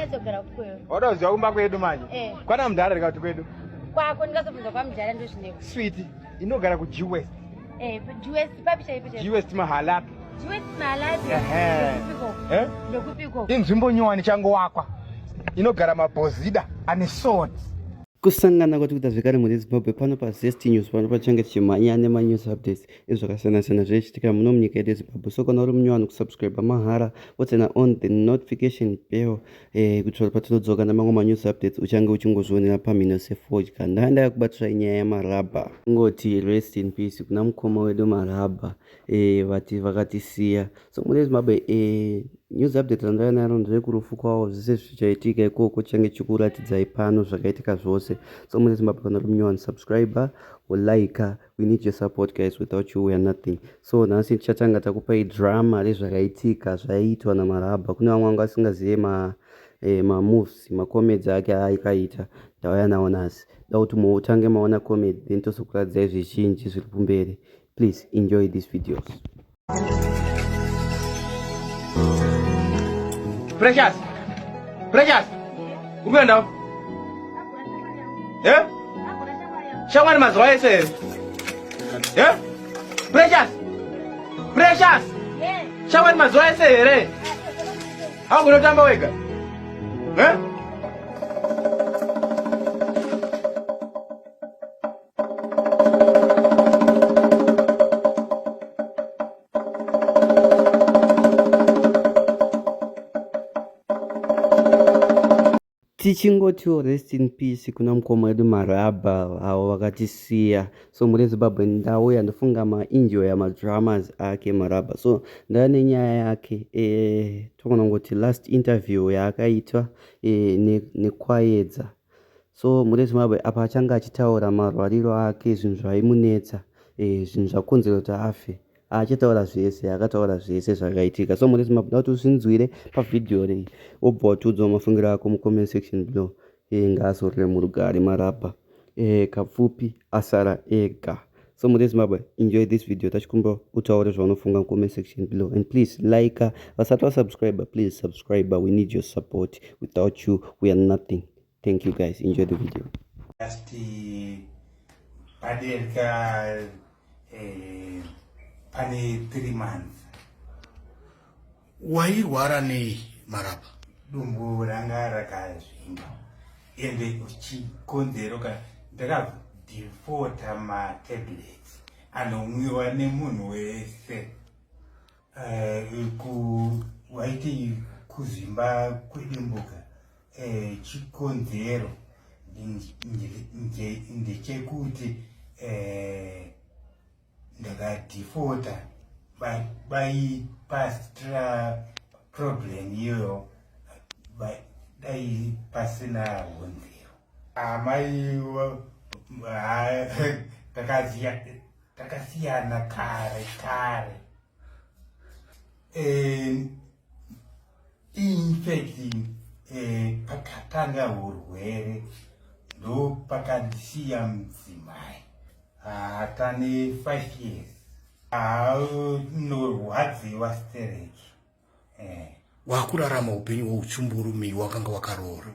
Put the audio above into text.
ndanyadzogara kweyo. Wadaziwa kumba kwedu manje? Kwana mudhara rikati kwedu. Kwako ndikazobvunza kwa mudhara ndozvineko. Sweet, inogara ku G West. G-West papi chaipo. G-West mahalapi. G-West mahalapi. Ndokupiko. Inzvimbo nyowani chango wakwa. Inogara mabhozida ane swords. Kusangana kwati kuita zvekare muri Zimbabwe pano paZesty News pano pachange tichimhanya nema-news updates ezvakasiyana-siyana zvichiitika muno munyika yedu yeZimbabwe. So kana uri munyowani kusubscribe mahara wotsena on the notification bell kuti patinodzoka namamwe ma-news updates uchange uchingozvionera pamhino sefodya. Ndanga kubatsira nyaya yamarabha ngoti rest in peace kuna mukoma wedu marabha vakatisiya. So muri Zimbabwe news update randauya naro ndevekurufu kwavo zvese zvichaitika ikoko change chikuratidzai pano zvakaitika zvose. So muri Zimbabwe kana uri munyowani subscriber like, we need your support guys, without you we are nothing. So nhasi tichatanga takupai drama rezvakaitika zvaiitwa namarabha. Kune vamwe vanga vasingazive moves comedies ake aikaita ndauya nawo nhasi. Da kuti mutange maona comedy then tozokuratidzai zvizhinji zviri kumberi. Please enjoy these videos. Precious! Ukwenda? Shamwani mazuva ese? Precious! Shamwani mazuva ese here? Hau kunotamba wega? Tichingotiwo rest in peace kuna mukoma wedu marabha avo vakatisiya. So muri Zimbabwe ndauya ndofunga mainjio yamadramas ake marabha. So ndava nenyaya yake togona ngoti last interview yaakaitwa nekwaedza. So muri Zimbabwe apa achanga achitaura marwariro ake, zvinhu zvaimunetsa, zvinhu zvakonzera kuti afe. Achitaura zvese, akataura zvese zvakaitika. So muri Zimbabwe ndauti uzvinzwire pavidhio rei obva watiudzawo mafungiro ako mucomment section below. Ngaazorore murugare marabha kapfupi asara ega. So muri Zimbabwe enjoy this video. Tachikumba utaure zvaunofunga mucomment section below, and please like, vasati vasubscribe, please subscribe. We need your support, without you we are nothing. Thank you guys, enjoy the video. Pane 3 months. Wairwara nei marabha? Dumbu ranga rakazvimba ende chikonzero ndakadhifota matablets anomwiwa nemunhu wese. Waiti kuzvimba kwedumbuka chikonzero ndechekuti ndakadhifota baipastra problem iyoyo dai pasina honzero. Amai takasiyana kare. Infecti pakatanga urwere ndo pakandisiya mudzimai atane 5 years. Norwadziwa stereki. Wakurarama upenyu hweuchumburumi wakanga wakaroora.